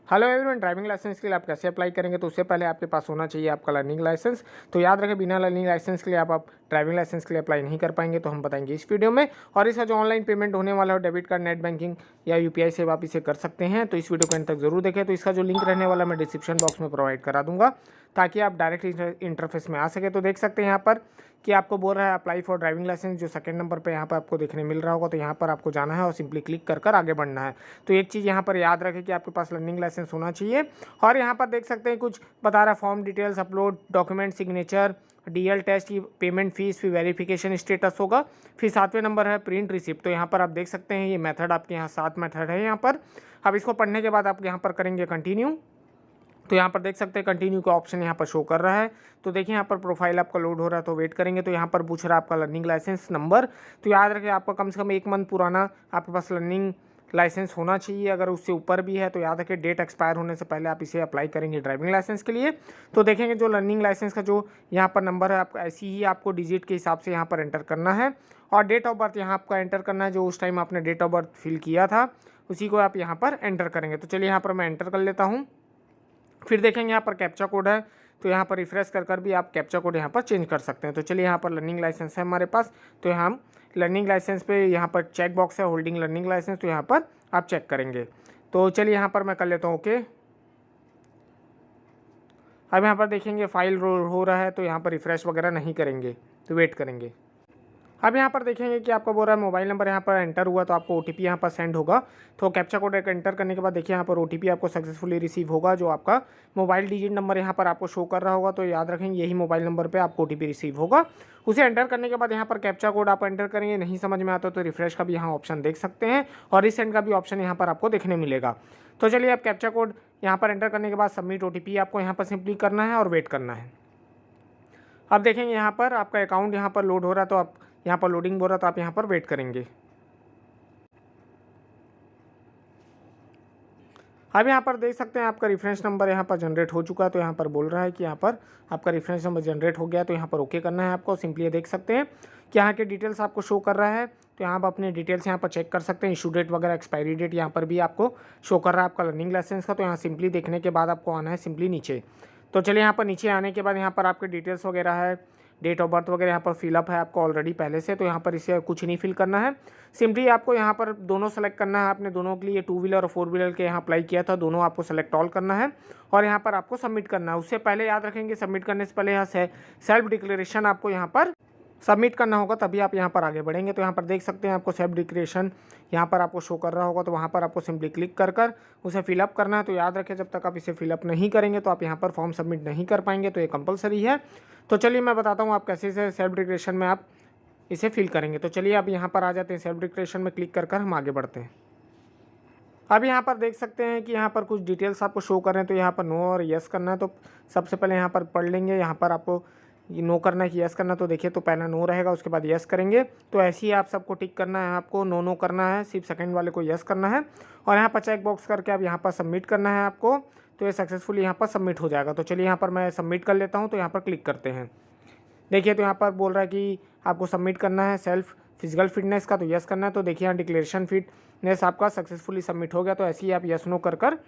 Hello everyone, driving licence के लिए आप कैसे अप्लाई करेंगे। तो उससे पहले आपके पास होना चाहिए आपका लर्निंग लाइसेंस। तो याद रखें, बिना लर्निंग लाइसेंस के लिए आप ड्राइविंग लाइसेंस के लिए अप्लाई नहीं कर पाएंगे। तो हम बताएंगे इस वीडियो में। और इसका जो ऑनलाइन पेमेंट होने वाला है डेबिट कार्ड, नेट बैंकिंग या यूपीआई से आप इसे कर सकते हैं। तो इस वीडियो को अंत तक जरूर देखें। तो इसका जो लिंक रहने वाला मैं डिस्क्रिप्शन बॉक्स में प्रोवाइड करा दूंगा ताकि आप डायरेक्ट इंटरफेस में आ सके। तो देख सकते हैं यहाँ पर कि आपको बोल रहा है अप्लाई फॉर ड्राइविंग लाइसेंस, जो सेकंड नंबर पे यहाँ पर आपको देखने मिल रहा होगा। तो यहाँ पर आपको जाना है और सिंपली क्लिक कर आगे बढ़ना है। तो एक चीज़ यहाँ पर याद रखें कि आपके पास लर्निंग लाइसेंस होना चाहिए। और यहाँ पर देख सकते हैं कुछ बता रहा है, form details upload, document, signature, DL test की पेमेंट फीस, फिर वेरिफिकेशन स्टेटस होगा, फिर 7वें नंबर है प्रिंट रिसिप्ट। तो यहाँ पर आप देख सकते हैं ये मेथड आपके यहाँ 7 मेथड है यहाँ पर। अब इसको पढ़ने के बाद आप यहाँ पर करेंगे कंटिन्यू। तो यहाँ पर देख सकते हैं कंटिन्यू का ऑप्शन यहाँ पर शो कर रहा है। तो देखिए यहाँ पर प्रोफाइल आपका लोड हो रहा है, तो वेट करेंगे। तो यहाँ पर पूछ रहा है आपका लर्निंग लाइसेंस नंबर। तो याद रखें आपका कम से कम 1 मंथ पुराना आपके पास लर्निंग लाइसेंस होना चाहिए। अगर उससे ऊपर भी है तो याद रखें डेट एक्सपायर होने से पहले आप इसे अप्लाई करेंगे ड्राइविंग लाइसेंस के लिए। तो देखेंगे जो लर्निंग लाइसेंस का जो यहाँ पर नंबर है, आपको ऐसी ही आपको डिजिट के हिसाब से यहाँ पर एंटर करना है। और डेट ऑफ बर्थ यहाँ आपका एंटर करना है, जो उस टाइम आपने डेट ऑफ बर्थ फिल किया था उसी को आप यहाँ पर एंटर करेंगे। तो चलिए यहाँ पर मैं एंटर कर लेता हूँ। फिर देखेंगे यहाँ पर कैप्चा कोड है, तो यहाँ पर रिफ्रेश कर भी आप कैप्चा कोड यहाँ पर चेंज कर सकते हैं। तो चलिए यहाँ पर लर्निंग लाइसेंस है हमारे पास। तो हम लर्निंग लाइसेंस पे यहाँ पर चेक बॉक्स है होल्डिंग लर्निंग लाइसेंस, तो यहाँ पर आप चेक करेंगे। तो चलिए यहाँ पर मैं कर लेता हूँ ओके। अब यहाँ पर देखेंगे फाइल रोल हो रहा है, तो यहाँ पर रिफ्रेश वगैरह नहीं करेंगे, तो वेट करेंगे। अब यहाँ पर देखेंगे कि आपका बोल रहा है मोबाइल नंबर यहाँ पर एंटर हुआ, तो आपको ओटीपी यहाँ पर सेंड होगा। तो कैप्चा कोड एंटर करने के बाद देखिए यहाँ पर ओटीपी आपको सक्सेसफुली रिसीव होगा, जो आपका मोबाइल डिजिट नंबर यहाँ पर आपको शो कर रहा होगा। तो याद रखेंगे यही मोबाइल नंबर पे आपको ओटीपी रिसीव होगा। उसे एंटर करने के बाद यहाँ पर कैप्चा कोड आप एंटर करेंगे। नहीं समझ में आता तो रिफ्रेश का भी यहाँ ऑप्शन देख सकते हैं और रिसेंड का भी ऑप्शन यहाँ पर आपको देखने मिलेगा। तो चलिए आप कैप्चा कोड यहाँ पर एंटर करने के बाद सबमिट ओटीपी आपको यहाँ पर सिंपली करना है और वेट करना है। अब देखेंगे यहाँ पर आपका अकाउंट यहाँ पर लोड हो रहा है, तो आप यहाँ पर लोडिंग बोल रहा, तो आप यहाँ पर वेट करेंगे। अब यहाँ पर देख सकते हैं आपका रेफरेंस नंबर यहाँ पर जनरेट हो चुका है। तो यहाँ पर बोल रहा है कि यहाँ पर आपका रेफरेंस नंबर जनरेट हो गया। तो यहाँ पर ओके करना है आपको। सिंपली ये देख सकते हैं कि यहाँ के डिटेल्स आपको शो कर रहा है। तो यहाँ पर अपने डिटेल्स यहाँ पर चेक कर सकते हैं। इशू डेट वगैरह, एक्सपायरी डेट यहाँ पर भी आपको शो कर रहा है आपका लर्निंग लाइसेंस का। तो यहाँ सिंपली देखने के बाद आपको आना है सिंपली नीचे। तो चलिए यहाँ पर नीचे आने के बाद यहाँ पर आपके डिटेल्स वगैरह है, डेट ऑफ बर्थ वगैरह यहाँ पर फिलअप है आपको ऑलरेडी पहले से। तो यहाँ पर इसे कुछ नहीं फिल करना है। सिंपली आपको यहाँ पर दोनों सेलेक्ट करना है। आपने दोनों के लिए 2 व्हीलर और 4 व्हीलर के यहाँ अप्लाई किया था, दोनों आपको सेलेक्ट ऑल करना है और यहाँ पर आपको सबमिट करना है। उससे पहले याद रखेंगे सबमिट करने से पहले यहाँ से सेल्फ डिक्लेरेशन आपको यहाँ पर सबमिट करना होगा, तभी आप यहाँ पर आगे बढ़ेंगे। तो यहाँ पर देख सकते हैं आपको सेल्फ डिक्लेरेशन यहाँ पर आपको शो कर रहा होगा। तो वहाँ पर आपको सिंपली क्लिक कर उसे फिलअप करना है। तो याद रखें जब तक आप इसे फिलअप नहीं करेंगे तो आप यहाँ पर फॉर्म सबमिट नहीं कर पाएंगे। तो ये कंपलसरी है। तो चलिए मैं बताता हूँ आप कैसे से सेल्फ डिक्लेरेशन में आप इसे फिल करेंगे। तो चलिए आप यहाँ पर आ जाते हैं, सेल्फ डिक्लेरेशन में क्लिक कर हम आगे बढ़ते हैं। अब यहाँ पर देख सकते हैं कि यहाँ पर कुछ डिटेल्स आपको शो कर रहे हैं। तो यहाँ पर नो और यस करना है। तो सबसे पहले यहाँ पर पढ़ लेंगे। यहाँ पर आपको नो करना है कि यस करना, तो देखिए तो पहला नो रहेगा, उसके बाद यस करेंगे। तो ऐसे ही आप सबको टिक करना है, आपको नो करना है, सिर्फ सेकंड वाले को यस करना है और यहाँ पर चेक बॉक्स करके आप यहाँ पर सबमिट करना है आपको। तो ये सक्सेसफुली यहाँ पर सबमिट हो जाएगा। तो चलिए यहाँ पर मैं सबमिट कर लेता हूँ। तो यहाँ पर क्लिक करते हैं। देखिए तो यहाँ पर बोल रहा है कि आपको सबमिट करना है सेल्फ फिजिकल फिटनेस का, तो यस करना है। तो देखिए यहाँ डिक्लेरेशन फिटनेस आपका सक्सेसफुली सबमिट हो गया। तो ऐसे ही आप यस नो कर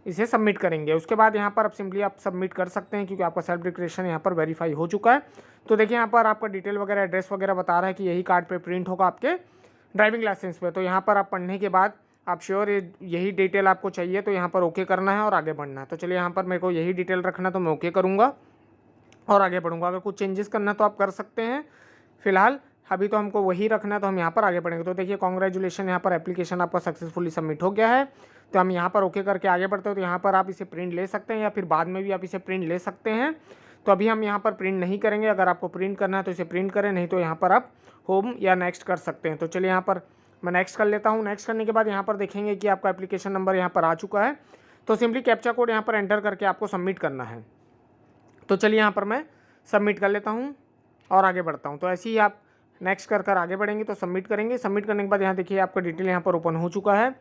इसे सबमिट करेंगे। उसके बाद यहाँ पर आप सिंपली आप सबमिट कर सकते हैं, क्योंकि आपका सेल्फ डिक्लेरेशन यहाँ पर वेरीफाई हो चुका है। तो देखिए यहाँ पर आपका डिटेल वगैरह, एड्रेस वगैरह बता रहा है कि यही कार्ड पे प्रिंट होगा आपके ड्राइविंग लाइसेंस पे। तो यहाँ पर आप पढ़ने के बाद आप श्योर यही डिटेल आपको चाहिए, तो यहाँ पर ओके करना है और आगे बढ़ना है। तो चलिए यहाँ पर मेरे को यही डिटेल रखना, तो मैं ओके करूँगा और आगे बढ़ूँगा। अगर कुछ चेंजेस करना तो आप कर सकते हैं। फिलहाल अभी तो हमको वही रखना है, तो हम यहाँ पर आगे बढ़ेंगे। तो देखिए कॉन्ग्रेचुलेशन, यहाँ पर एप्लीकेशन आपका सक्सेसफुली सबमिट हो गया है। तो हम यहाँ पर ओके करके आगे बढ़ते हैं। तो यहाँ पर आप इसे प्रिंट ले सकते हैं या फिर बाद में भी आप इसे प्रिंट ले सकते हैं। तो अभी हम यहाँ पर प्रिंट नहीं करेंगे। अगर आपको प्रिंट करना है तो इसे प्रिंट करें, नहीं तो यहाँ पर आप होम या नेक्स्ट कर सकते हैं। तो चलिए यहाँ पर मैं नेक्स्ट कर लेता हूँ। नेक्स्ट करने के बाद यहाँ पर देखेंगे कि आपका एप्लीकेशन नंबर यहाँ पर आ चुका है। तो सिंपली कैप्चा कोड यहाँ पर एंटर करके आपको सबमिट करना है। तो चलिए यहाँ पर मैं सबमिट कर लेता हूँ और आगे बढ़ता हूँ। तो ऐसे ही आप नेक्स्ट कर आगे बढ़ेंगे। तो सबमिट करेंगे। सबमिट करने के बाद यहाँ देखिए आपका डिटेल यहाँ पर ओपन हो चुका है,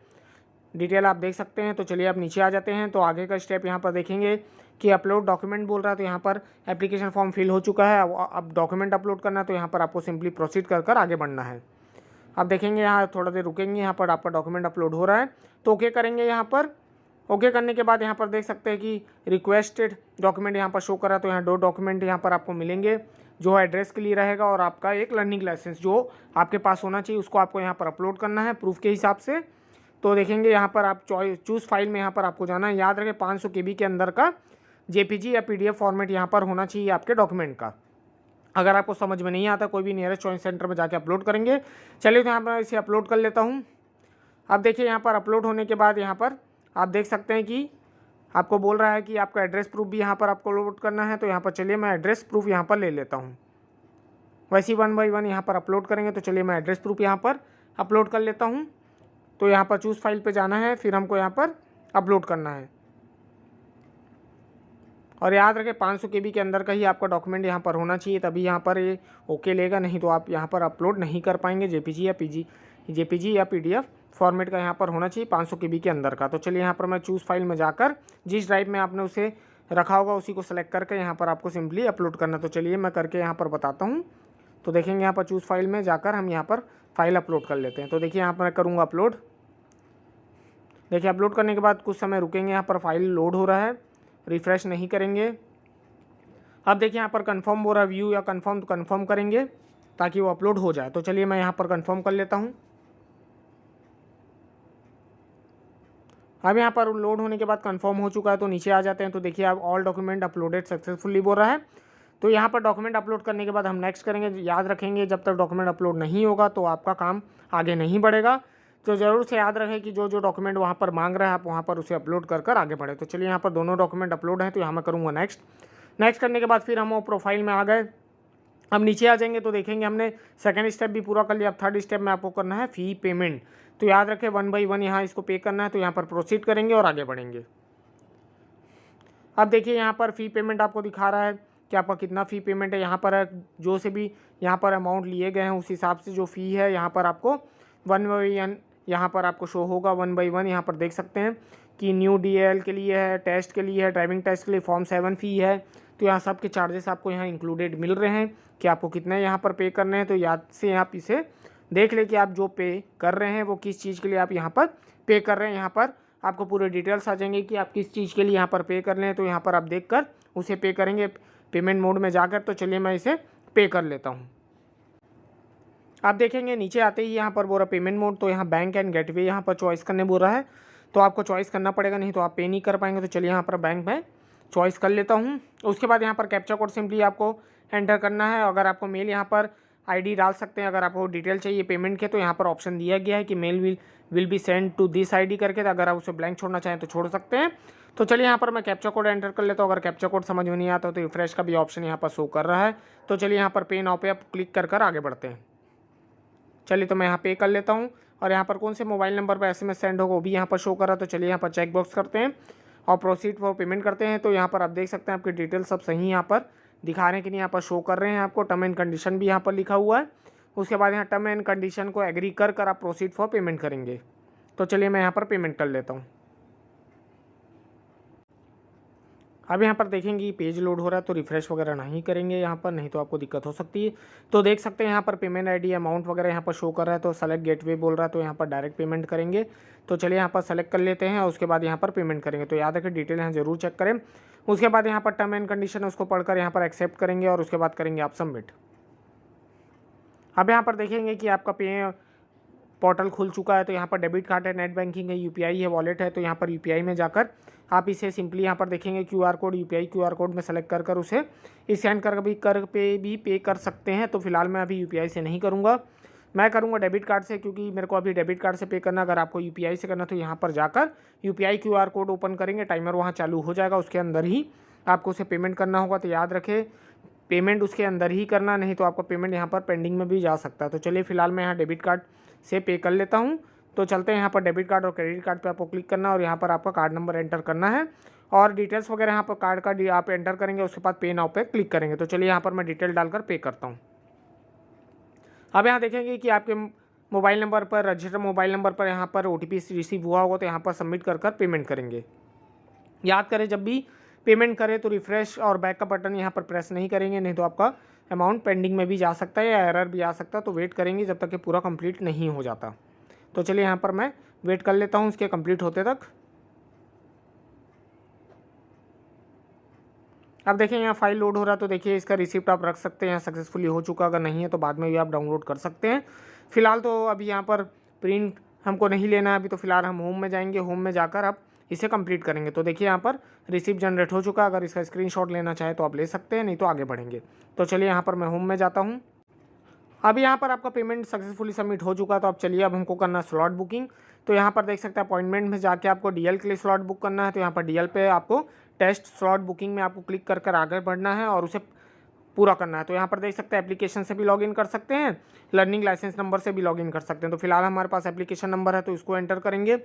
डिटेल आप देख सकते हैं। तो चलिए आप नीचे आ जाते हैं। तो आगे का स्टेप यहाँ पर देखेंगे कि अपलोड डॉक्यूमेंट बोल रहा है। तो यहाँ पर एप्लीकेशन फॉर्म फिल हो चुका है। अब डॉक्यूमेंट अपलोड करना है। तो यहाँ पर आपको सिंपली प्रोसीड कर आगे बढ़ना है। अब देखेंगे यहाँ थोड़ा देर रुकेंगे, यहाँ पर आपका डॉक्यूमेंट अपलोड हो रहा है। तो ओके करेंगे यहाँ पर ओके करने के बाद यहाँ पर देख सकते हैं कि रिक्वेस्टेड डॉक्यूमेंट यहाँ पर शो करा, तो यहाँ 2 डॉक्यूमेंट यहाँ पर आपको मिलेंगे, जो एड्रेस के लिए रहेगा और आपका एक लर्निंग लाइसेंस जो आपके पास होना चाहिए, उसको आपको यहाँ पर अपलोड करना है प्रूफ के हिसाब से। तो देखेंगे यहाँ पर आप चूज़ फाइल में यहाँ पर आपको जाना है। याद रखें 500 KB के अंदर का JPG या PDF फॉर्मेट यहाँ पर होना चाहिए आपके डॉक्यूमेंट का। अगर आपको समझ में नहीं आता, कोई भी नियरेस्ट चॉइस सेंटर में जाके अपलोड करेंगे। चलिए तो यहाँ पर इसे अपलोड कर लेता हूँ। अब देखिए यहाँ पर अपलोड होने के बाद यहाँ पर आप देख सकते हैं कि आपको बोल रहा है कि आपका एड्रेस प्रूफ भी यहाँ पर आपको लोड करना है। तो यहाँ पर चलिए मैं एड्रेस प्रूफ यहाँ पर ले लेता हूँ। वैसे ही 1 बाय 1 यहाँ पर अपलोड करेंगे। तो चलिए मैं एड्रेस प्रूफ यहाँ पर अपलोड कर लेता हूँ। तो यहाँ पर चूज़ फाइल पे जाना है, फिर हमको यहाँ पर अपलोड करना है। और याद रखें 500 KB के अंदर का ही आपका डॉक्यूमेंट यहाँ पर होना चाहिए, तभी यहाँ पर ये ओके लेगा, नहीं तो आप यहाँ पर अपलोड नहीं कर पाएंगे। JPG या PDF फॉर्मेट का यहाँ पर होना चाहिए 500 KB के अंदर का। तो चलिए यहाँ पर मैं चूज़ फाइल में जाकर जिस ड्राइव में आपने उसे रखा होगा उसी को सेलेक्ट करके यहाँ पर आपको सिंपली अपलोड करना। तो चलिए मैं करके यहाँ पर बताता हूँ। तो देखेंगे यहाँ पर चूज़ फाइल में जाकर हम यहाँ पर फाइल अपलोड कर लेते हैं। तो देखिए यहाँ पर मैं करूँगा अपलोड। देखिए अपलोड करने के बाद कुछ समय रुकेंगे, यहाँ पर फाइल लोड हो रहा है, रिफ़्रेश नहीं करेंगे। अब देखिए यहाँ पर कंफर्म हो रहा है व्यू या कंफर्म, तो कंफर्म करेंगे ताकि वो अपलोड हो जाए। तो चलिए मैं यहाँ पर कंफर्म कर लेता हूँ। अब यहाँ पर लोड होने के बाद कंफर्म हो चुका है, तो नीचे आ जाते हैं। तो देखिए आप ऑल डॉक्यूमेंट अपलोडेड सक्सेसफुली बोल रहा है। तो यहाँ पर डॉक्यूमेंट अपलोड करने के बाद हम नेक्स्ट करेंगे। याद रखेंगे जब तक डॉक्यूमेंट अपलोड नहीं होगा तो आपका काम आगे नहीं बढ़ेगा। तो ज़रूर से याद रखें कि जो जो डॉक्यूमेंट वहाँ पर मांग रहा है आप वहाँ पर उसे अपलोड कर आगे बढ़े। तो चलिए यहाँ पर दोनों डॉक्यूमेंट अपलोड हैं, तो यहाँ मैं करूँगा नेक्स्ट करने के बाद फिर हम वो प्रोफाइल में आ गए। अब नीचे आ जाएंगे तो देखेंगे हमने सेकंड स्टेप भी पूरा कर लिया। अब थर्ड स्टेप में आपको करना है फ़ी पेमेंट। तो याद रखें 1 बाय 1 यहाँ इसको पे करना है। तो यहाँ पर प्रोसीड करेंगे और आगे बढ़ेंगे। अब देखिए यहाँ पर फ़ी पेमेंट आपको दिखा रहा है कि आपका कितना फ़ी पेमेंट है। यहाँ पर है जो से भी यहाँ पर अमाउंट लिए गए हैं उस हिसाब से जो फ़ी है यहाँ पर आपको 1 बाय 1 यहाँ पर आपको शो होगा। 1 बाय 1 यहाँ पर देख सकते हैं कि न्यू DL के लिए है, टेस्ट के लिए है, ड्राइविंग टेस्ट के लिए फॉर्म 7 फ़ी है। तो यहाँ सब के चार्जेस आपको यहाँ इंक्लूडेड मिल रहे हैं कि आपको कितने यहाँ पर पे करने हैं। तो याद से आप इसे देख लें कि आप जो पे कर रहे हैं वो किस चीज़ के लिए आप यहाँ पर पे कर रहे हैं। यहाँ पर आपको पूरे डिटेल्स आ जाएंगे कि आप किस चीज़ के लिए यहाँ पर पे कर रहे हैं। तो यहाँ पर आप देख कर उसे पे करेंगे पेमेंट मोड में जाकर। तो चलिए मैं इसे पे कर लेता हूँ। आप देखेंगे नीचे आते ही यहाँ पर बोल रहा पेमेंट मोड, तो यहाँ बैंक एंड गेटवे यहाँ पर चॉइस करने बोल रहा है। तो आपको चॉइस करना पड़ेगा, नहीं तो आप पे नहीं कर पाएंगे। तो चलिए यहाँ पर बैंक में चॉइस कर लेता हूँ। उसके बाद यहाँ पर कैप्चा कोड सिंपली आपको एंटर करना है। अगर आपको मेल यहाँ पर ID डाल सकते हैं। अगर आपको डिटेल चाहिए पेमेंट के तो यहाँ पर ऑप्शन दिया गया है कि mail will be send to this ID करके। तो अगर आप उसे ब्लैंक छोड़ना चाहें तो छोड़ सकते हैं। तो चलिए यहाँ पर मैं कैप्चा कोड एंटर कर लेता हूँ। अगर कैप्चा कोड समझ में नहीं आता तो रिफ्रेश का भी ऑप्शन यहाँ पर शो कर रहा है। तो चलिए यहाँ पर पे नाउ पे आप क्लिक कर आगे बढ़ते हैं। चलिए तो मैं यहाँ पे कर लेता हूँ। और यहाँ पर कौन से मोबाइल नंबर पर SMS सेंड होगा वो भी यहाँ पर शो कर रहा है। तो चलिए यहाँ पर चेक बॉक्स करते हैं और प्रोसीड फॉर पेमेंट करते हैं। तो यहाँ पर आप देख सकते हैं आपकी डिटेल सब सही यहाँ पर दिखा रहे हैं कि नहीं, यहाँ पर शो कर रहे हैं। आपको टर्म एंड कंडीशन भी यहाँ पर लिखा हुआ है। उसके बाद यहाँ टर्म एंड कंडीशन को एग्री कर आप प्रोसीड फॉर पेमेंट करेंगे। तो चलिए मैं यहाँ पर पेमेंट कर लेता हूँ। अब यहाँ पर देखेंगे पेज लोड हो रहा है, तो रिफ्रेश वगैरह नहीं करेंगे यहाँ पर, नहीं तो आपको दिक्कत हो सकती है। तो देख सकते हैं यहाँ पर पेमेंट ID अमाउंट वगैरह यहाँ पर शो कर रहा है। तो सेलेक्ट गेटवे बोल रहा है, तो यहाँ पर डायरेक्ट पेमेंट करेंगे। तो चलिए यहाँ पर सेलेक्ट कर लेते हैं और उसके बाद यहाँ पर पेमेंट करेंगे। तो याद रखें डिटेल यहाँ जरूर चेक करें। उसके बाद यहाँ पर टर्म एंड कंडीशन उसको पढ़कर यहाँ पर एक्सेप्ट करेंगे और उसके बाद करेंगे आप सबमिट। अब यहाँ पर देखेंगे कि आपका पे पोर्टल खुल चुका है। तो यहाँ पर डेबिट कार्ड है, नेट बैंकिंग है, UPI है, वॉलेट है। तो यहाँ पर UPI में जाकर आप इसे सिंपली यहाँ पर देखेंगे QR code, UPI QR code में सेलेक्ट कर उसे स्कैन भी पे कर सकते हैं। तो फिलहाल मैं अभी UPI से नहीं करूँगा, मैं करूँगा डेबिट कार्ड से, क्योंकि मेरे को अभी डेबिट कार्ड से पे करना। अगर आपको UPI से करना तो यहाँ पर जाकर UPI QR कोड ओपन करेंगे, टाइमर वहाँ चालू हो जाएगा, उसके अंदर ही आपको उसे पेमेंट करना होगा। तो याद रखें पेमेंट उसके अंदर ही करना, नहीं तो आपका पेमेंट यहाँ पर पेंडिंग में भी जा सकता है। तो चलिए फिलहाल मैं यहाँ डेबिट कार्ड से पे कर लेता हूँ। तो चलते हैं यहाँ पर डेबिट कार्ड और क्रेडिट कार्ड पे आपको क्लिक करना है और यहाँ पर आपका कार्ड नंबर एंटर करना है और डिटेल्स वगैरह यहाँ पर कार्ड का आप एंटर करेंगे। उसके बाद पे नाउ पे क्लिक करेंगे। तो चलिए यहाँ पर मैं डिटेल डालकर पे करता हूँ। अब यहाँ देखेंगे कि आपके मोबाइल नंबर पर, रजिस्टर्ड मोबाइल नंबर पर यहाँ पर OTP रिसीव हुआ होगा। तो यहाँ पर सबमिट कर पेमेंट करेंगे। याद करें जब भी पेमेंट करें तो रिफ्रेश और बैक का बटन यहाँ पर प्रेस नहीं करेंगे, नहीं तो आपका अमाउंट पेंडिंग में भी जा सकता है या एरर भी आ सकता है। तो वेट करेंगे जब तक कि पूरा कंप्लीट नहीं हो जाता। तो चलिए यहाँ पर मैं वेट कर लेता हूँ इसके कंप्लीट होते तक। अब देखिए यहाँ फाइल लोड हो रहा है, तो देखिए इसका रिसिप्ट आप रख सकते हैं, यहाँ सक्सेसफुली हो चुका, अगर नहीं है तो बाद में भी आप डाउनलोड कर सकते हैं। फिलहाल तो अभी यहाँ पर प्रिंट हमको नहीं लेना है अभी, तो फिलहाल हम होम में जाएंगे, होम में जाकर आप इसे कंप्लीट करेंगे। तो देखिए यहाँ पर रिसिप्ट जनरेट हो चुका, अगर इसका स्क्रीनशॉट लेना चाहे तो आप ले सकते हैं, नहीं तो आगे बढ़ेंगे। तो चलिए यहाँ पर मैं होम में जाता हूँ। अब यहाँ पर आपका पेमेंट सक्सेसफुली सबमिट हो चुका, तो अब चलिए अब हमको करना स्लॉट बुकिंग। तो यहाँ पर देख सकते हैं अपॉइंटमेंट में जाके आपको डीएल के लिए स्लॉट बुक करना है। तो यहाँ पर डीएल पे आपको टेस्ट स्लॉट बुकिंग में आपको क्लिक कर कर आगे बढ़ना है और उसे पूरा करना है। तो यहाँ पर देख सकते हैं एप्लीकेशन से भी लॉगिन कर सकते हैं, लर्निंग लाइसेंस नंबर से भी लॉगिन कर सकते हैं। तो फिलहाल हमारे पास एप्लीकेशन नंबर है, तो इसको एंटर करेंगे।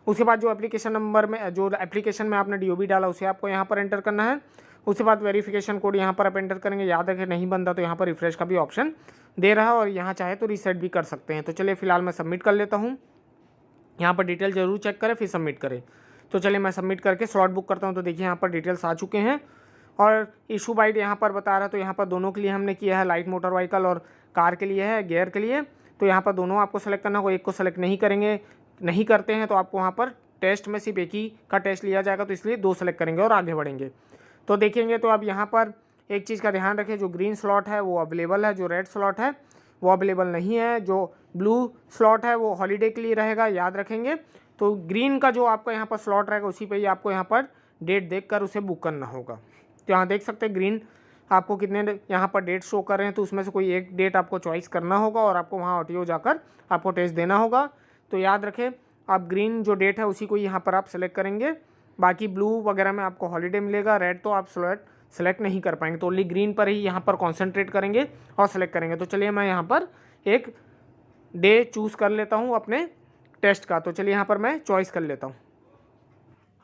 उसके बाद जो एप्लीकेशन नंबर में जो एप्लीकेशन में आपने डीओबी डाला उसे आपको यहाँ पर एंटर करना है। उसके बाद वेरिफिकेशन कोड यहाँ पर आप एंटर करेंगे। याद रखें नहीं बनता तो यहाँ पर रिफ्रेश का भी ऑप्शन दे रहा है और यहाँ चाहे तो रीसेट भी कर सकते हैं। तो चलिए फिलहाल मैं सबमिट कर लेता हूँ। यहाँ पर डिटेल जरूर चेक करें फिर सबमिट करें। तो चलिए मैं सबमिट करके स्लॉट बुक करता हूँ। तो देखिए यहाँ पर डिटेल्स आ चुके हैं और इशू बाइट यहाँ पर बता रहा है। तो यहाँ पर दोनों के लिए हमने किया है, लाइट मोटर व्हीकल और कार के लिए है, गियर के लिए। तो यहाँ पर दोनों आपको सेलेक्ट करना होगा, एक को सेलेक्ट नहीं करेंगे, नहीं करते हैं तो आपको वहाँ पर टेस्ट में सिर्फ एक ही का टेस्ट लिया जाएगा, तो इसलिए 2 सेलेक्ट करेंगे और आगे बढ़ेंगे। तो देखेंगे तो अब यहाँ पर एक चीज़ का ध्यान रखें, जो ग्रीन स्लॉट है वो अवेलेबल है, जो रेड स्लॉट है वो अवेलेबल नहीं है, जो ब्लू स्लॉट है वो हॉलीडे के लिए रहेगा, याद रखेंगे। तो ग्रीन का जो आपका यहाँ पर स्लॉट रहेगा उसी पे ही आपको यहाँ पर डेट देखकर उसे बुक करना होगा। तो यहाँ देख सकते हैं ग्रीन आपको कितने यहाँ पर डेट शो कर रहे हैं, तो उसमें से कोई एक डेट आपको चॉइस करना होगा और आपको वहाँ ऑडियो जाकर आपको टेस्ट देना होगा। तो याद रखें आप ग्रीन जो डेट है उसी को यहाँ पर आप सेलेक्ट करेंगे, बाकी ब्लू वगैरह में आपको हॉलीडे मिलेगा, रेड तो आप सेलेक्ट नहीं कर पाएंगे। तो ओनली ग्रीन पर ही यहाँ पर कॉन्सेंट्रेट करेंगे और सेलेक्ट करेंगे। तो चलिए मैं यहाँ पर एक डे चूज़ कर लेता हूँ अपने टेस्ट का। तो चलिए यहाँ पर मैं चॉइस कर लेता हूँ।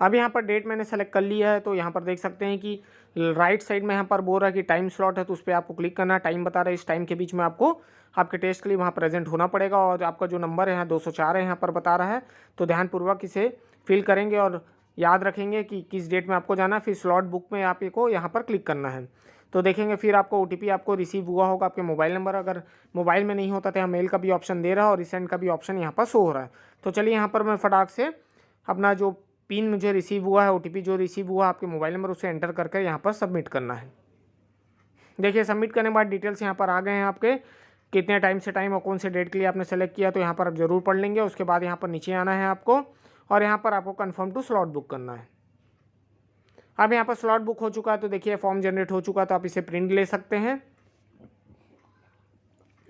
अब यहाँ पर डेट मैंने सेलेक्ट कर लिया है। तो यहाँ पर देख सकते हैं कि राइट साइड में यहाँ पर बोल रहा है कि टाइम स्लॉट है, तो उस पर आपको क्लिक करना है। टाइम बता रहा है इस टाइम के बीच में आपको आपके टेस्ट के लिए वहाँ प्रेजेंट होना पड़ेगा और आपका जो नंबर है यहाँ 204 है यहाँ पर बता रहा है। तो ध्यानपूर्वक इसे फिल करेंगे और याद रखेंगे कि किस डेट में आपको जाना है। फिर स्लॉट बुक में आप को यहाँ पर क्लिक करना है। तो देखेंगे फिर आपको OTP आपको रिसीव हुआ होगा आपके मोबाइल नंबर, अगर मोबाइल में नहीं होता तो यहाँ मेल का भी ऑप्शन दे रहा है और रिसेंड का भी ऑप्शन यहाँ पर शो हो रहा है। तो चलिए यहाँ पर मैं फटाक से अपना जो पिन मुझे रिसीव हुआ है, OTP जो रिसीव हुआ आपके मोबाइल नंबर, उसे एंटर करके यहाँ पर सबमिट करना है। देखिए सबमिट करने के बाद डिटेल्स यहाँ पर आ गए हैं आपके, कितने टाइम से टाइम और कौन से डेट के लिए आपने सेलेक्ट किया। तो यहाँ पर आप जरूर पढ़ लेंगे। उसके बाद यहाँ पर नीचे आना है आपको और यहाँ पर आपको कन्फर्म टू स्लॉट बुक करना है। अब यहाँ पर स्लॉट बुक हो चुका है। तो देखिए फॉर्म जनरेट हो चुका है, तो आप इसे प्रिंट ले सकते हैं।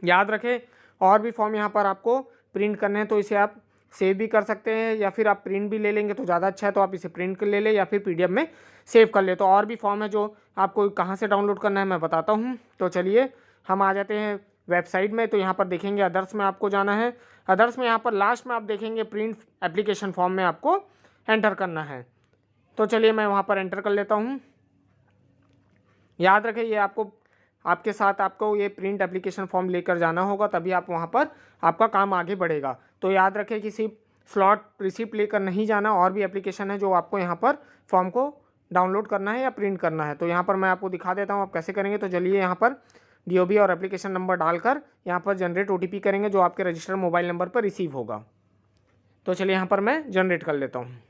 याद रखें और भी फॉर्म यहाँ पर आपको प्रिंट करने हैं, तो इसे आप सेव भी कर सकते हैं या फिर आप प्रिंट भी ले लेंगे तो ज़्यादा अच्छा है। तो आप इसे प्रिंट कर ले लें या फिर PDF में सेव कर ले। तो और भी फॉर्म है जो आपको कहाँ से डाउनलोड करना है मैं बताता हूँ। तो चलिए हम आ जाते हैं वेबसाइट में। तो यहाँ पर देखेंगे अदर्स में आपको जाना है। अदर्स में यहाँ पर लास्ट में आप देखेंगे प्रिंट एप्लीकेशन फॉर्म में आपको एंटर करना है। तो चलिए मैं वहाँ पर एंटर कर लेता हूँ। याद रखें ये आपके साथ आपको ये प्रिंट एप्लीकेशन फॉर्म लेकर जाना होगा, तभी आप वहाँ पर आपका काम आगे बढ़ेगा। तो याद रखें कि सिर्फ स्लॉट रिसिप्ट लेकर नहीं जाना, और भी एप्लीकेशन है जो आपको यहाँ पर फॉर्म को डाउनलोड करना है या प्रिंट करना है। तो यहाँ पर मैं आपको दिखा देता हूँ आप कैसे करेंगे। तो चलिए यहाँ पर DOB और एप्लीकेशन नंबर डालकर यहाँ पर जनरेट OTP करेंगे जो आपके रजिस्टर्ड मोबाइल नंबर पर रिसीव होगा। तो चलिए यहाँ पर मैं जनरेट कर लेता हूँ।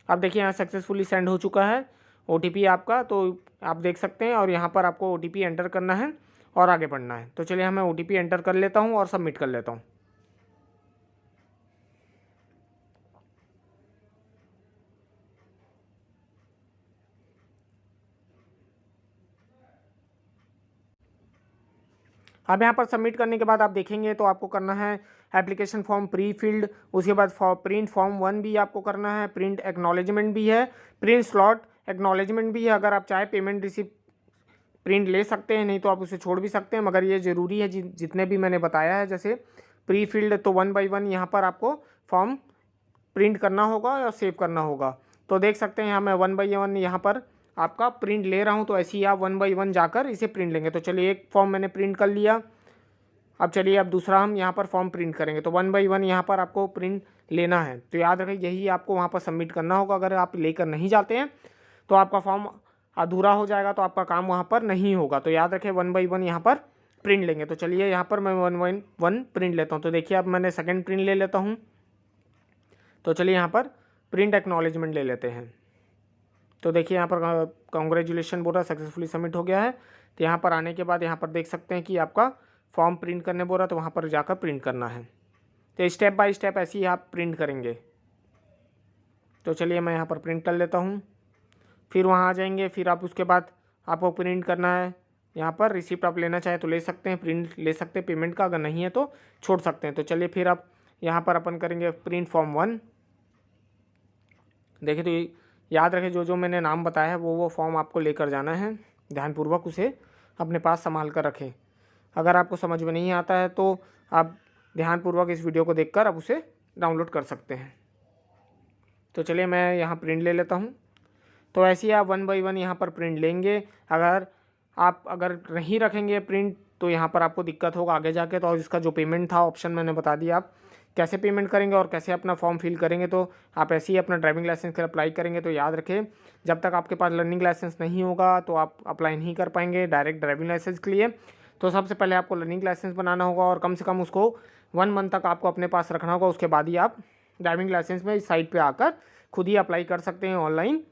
अब देखिए यहाँ सक्सेसफुली सेंड हो चुका है OTP आपका, तो आप देख सकते हैं। और यहाँ पर आपको OTP एंटर करना है और आगे बढ़ना है। तो चलिए मैं OTP एंटर कर लेता हूँ और सबमिट कर लेता हूँ। अब यहाँ पर सबमिट करने के बाद आप देखेंगे तो आपको करना है एप्लीकेशन फॉर्म प्री फिल्ड, उसके बाद प्रिंट फॉर्म 1 भी आपको करना है, प्रिंट एक्नॉलेजमेंट भी है, प्रिंट स्लॉट एक्नॉलेजमेंट भी है। अगर आप चाहे पेमेंट रिसिप्ट प्रिंट ले सकते हैं, नहीं तो आप उसे छोड़ भी सकते हैं, मगर ये ज़रूरी है जितने भी मैंने बताया है। जैसे प्री फिल्ड तो 1 by 1 यहाँ पर आपको फॉर्म प्रिंट करना होगा और सेव करना होगा। तो देख सकते हैं यहाँ मैं 1 by 1 यहाँ पर आपका प्रिंट ले रहा हूँ। तो ऐसे ही आप 1 by 1 जाकर इसे प्रिंट लेंगे। तो चलिए एक फॉर्म मैंने प्रिंट कर लिया। अब चलिए अब दूसरा हम यहाँ पर फॉर्म प्रिंट करेंगे। तो 1 by 1 यहाँ पर आपको प्रिंट लेना है। तो याद रखें यही आपको वहाँ पर सबमिट करना होगा। अगर आप लेकर नहीं जाते हैं तो आपका फॉर्म अधूरा हो जाएगा, तो आपका काम वहाँ पर नहीं होगा। तो याद रखें 1 by 1 यहाँ पर प्रिंट लेंगे। तो चलिए यहाँ पर मैं 1 by 1 प्रिंट लेता हूँ। तो देखिए अब मैंने सेकेंड प्रिंट ले लेता हूँ। तो चलिए यहाँ पर प्रिंट एक्नॉलेजमेंट ले लेते हैं। तो देखिए यहाँ पर कॉन्ग्रेचुलेशन बोल रहा है, सक्सेसफुली सबमिट हो गया है। तो यहाँ पर आने के बाद यहाँ पर देख सकते हैं कि आपका फॉर्म प्रिंट करने बोल रहा है, तो वहाँ पर जाकर प्रिंट करना है। तो स्टेप बाय स्टेप ऐसे ही आप प्रिंट करेंगे। तो चलिए मैं यहाँ पर प्रिंट कर लेता हूँ। फिर वहाँ आ जाएंगे, फिर आप उसके बाद आपको प्रिंट करना है। यहाँ पर रिसिप्ट आप लेना चाहे तो ले सकते हैं, प्रिंट ले सकते हैं पेमेंट का, अगर नहीं है तो छोड़ सकते हैं। तो चलिए फिर आप यहाँ पर अपन करेंगे प्रिंट फॉर्म 1। देखिए तो याद रखें जो जो मैंने नाम बताया है वो फॉर्म आपको लेकर जाना है, ध्यानपूर्वक उसे अपने पास संभाल कर रखें। अगर आपको समझ में नहीं आता है तो आप ध्यानपूर्वक इस वीडियो को देखकर आप उसे डाउनलोड कर सकते हैं। तो चलिए मैं यहाँ प्रिंट ले लेता हूँ। तो ऐसे ही आप 1 बाय 1 यहाँ पर प्रिंट लेंगे। अगर नहीं रखेंगे प्रिंट तो यहाँ पर आपको दिक्कत होगा आगे जाके। तो इसका जो पेमेंट था ऑप्शन मैंने बता दिया, आप कैसे पेमेंट करेंगे और कैसे अपना फॉर्म फिल करेंगे। तो आप ऐसे ही अपना ड्राइविंग लाइसेंस के अप्लाई करेंगे। तो याद रखें जब तक आपके पास लर्निंग लाइसेंस नहीं होगा तो आप अप्लाई नहीं कर पाएंगे डायरेक्ट ड्राइविंग लाइसेंस के लिए। तो सबसे पहले आपको लर्निंग लाइसेंस बनाना होगा और कम से कम उसको 1 मंथ तक आपको अपने पास रखना होगा। उसके बाद ही आप ड्राइविंग लाइसेंस में इस साइट पे आकर खुद ही अप्लाई कर सकते हैं ऑनलाइन।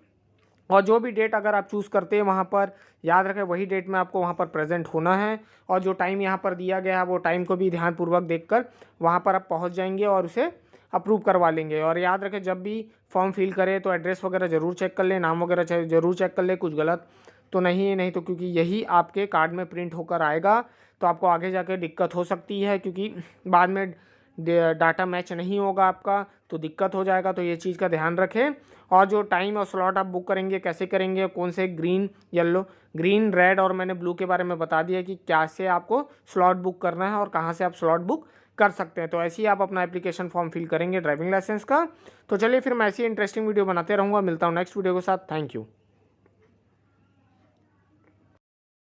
और जो भी डेट अगर आप चूज़ करते हैं वहाँ पर याद रखें वही डेट में आपको वहाँ पर प्रेजेंट होना है। और जो टाइम यहाँ पर दिया गया है वो टाइम को भी ध्यानपूर्वक देखकर वहाँ पर आप पहुँच जाएंगे और उसे अप्रूव करवा लेंगे। और याद रखें जब भी फॉर्म फिल करें तो एड्रेस वगैरह ज़रूर चेक कर लें, नाम वगैरह ज़रूर चेक कर लें, कुछ गलत तो नहीं तो क्योंकि यही आपके कार्ड में प्रिंट होकर आएगा तो आपको आगे जाके दिक्कत हो सकती है, क्योंकि बाद में डाटा मैच नहीं होगा आपका तो दिक्कत हो जाएगा। तो ये चीज़ का ध्यान रखें। और जो टाइम और स्लॉट आप बुक करेंगे कैसे करेंगे, कौन से ग्रीन रेड और मैंने ब्लू के बारे में बता दिया कि कैसे आपको स्लॉट बुक करना है और कहाँ से आप स्लॉट बुक कर सकते हैं। तो ऐसे ही आप अपना एप्लीकेशन फॉर्म फिल करेंगे ड्राइविंग लाइसेंस का। तो चलिए फिर मैं ऐसी इंटरेस्टिंग वीडियो बनाते रहूँगा। मिलता हूँ नेक्स्ट वीडियो के साथ। Thank you.